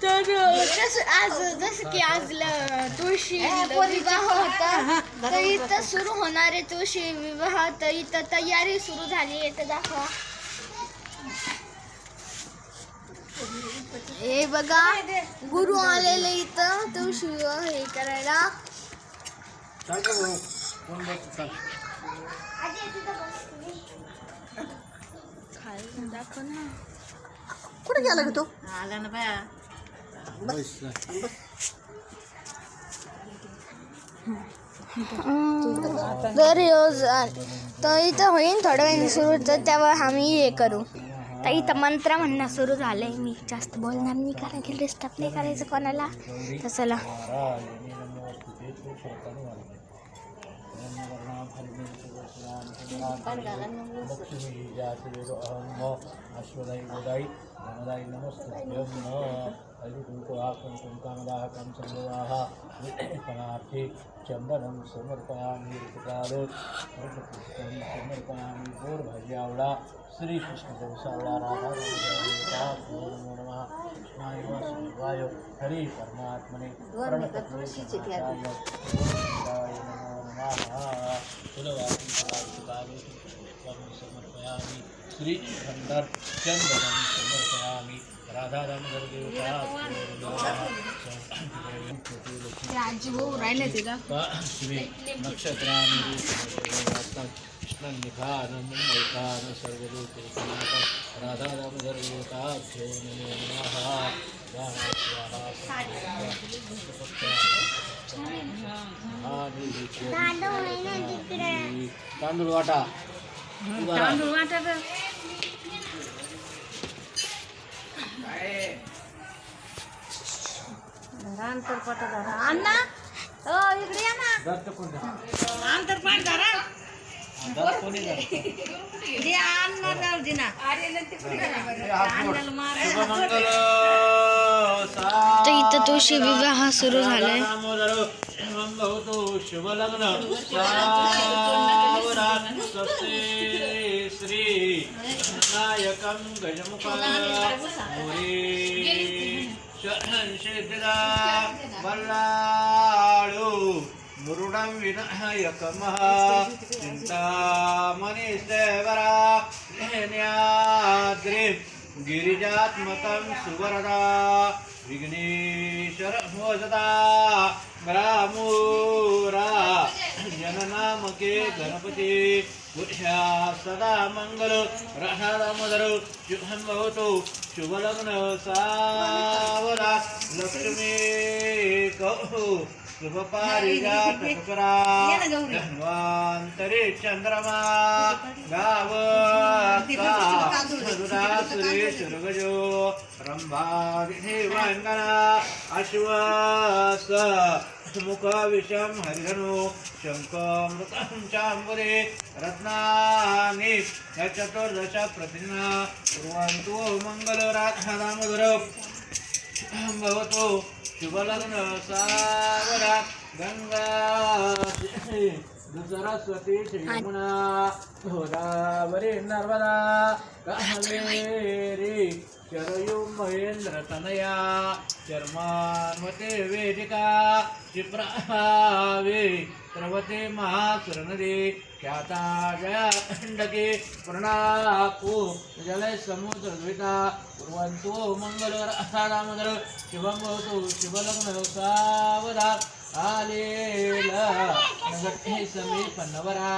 तर आज जसं की आज तुळशी विवाह होता, तर इथं सुरू होणारे तुळशी विवाह, तर इथं तयारी सुरू झाली आहे. तर दाखवा, हे बघा गुरु आलेले इथं तुळशी विवाह हे करायला. दाखव ना, कुठे गेला ग तो? आला ना बाया. तर इथं होईन थोड्या वेळाने सुरू, तर तेव्हा आम्ही हे करू. तर इथं मंत्र म्हणणं सुरू झालंय. मी जास्त बोलणार नाही, कारण की डिस्टर्ब नाही करायचं कोणाला. तर चला, चंदनं समर्पयामि समर्पयामि गोडभाजी आवडा श्रीकृष्ण देवसावळा राधा नमो नमः कृष्णाय वासुदेवाय हरी परमात्मने प्रणतक्लेशनाशाय नमो नमः तुलवासी समर्पयामि श्रीखंडर चंदनं समर्पयामि राधा दामोदर देवता श्री नक्षत्रानि कृष्णनिखान मुंबईकान सर्वलोकनाथ राधा दामोदर देवताभ्यो नमो नमः. तांदूळ वाटा, तांदूळ वाटा. अण्णा इकडे या ना. अंतरपाठ धरा. तर इथं तुळशी विवाह सुरू झालाय. शुभ लग्न श्री नायकं गजमुखं सिद्धिदा बल्लाळु मुरुडं विनायकमः चिन्तामणिसेवरा न्याद्रिं गिरिजात्मकं सुवरदा विघ्नेश्वर मोजदा ग्रामूरा जननामके गणपति पुरुषा सदा मंगल राधा दामोदर शुभं भवतु शुभलग्न सावरा लक्ष्मी कौ शुभपारिजात पुरा धन्वंतरी चंद्रमा गावका सुरेश्वरगजो रंभा देवांगना अश्वस मुख विषम हरिधनु शंखमृतं चांबुरे रत्नानि चतुर्दश प्रतिदिना कुर्वन्तु मंगल राधा दामोदर भवतु शुभलग्न सावरा गंगा सरस्वती यमुना गोदावरी नर्मदा कावेरी चरयु महेंद्र तनया चर्मान्वते वेदिका क्षिप्रावे प्रवते महासुरनदी ख्याता जयाखंडके पूर्णाकु जलय समुद्र द्विता कुर्वन्तु मंगल राधा दामोदर शुभं भवतु शुभलग्न सावधा आलेला नगटे समीप नवरा.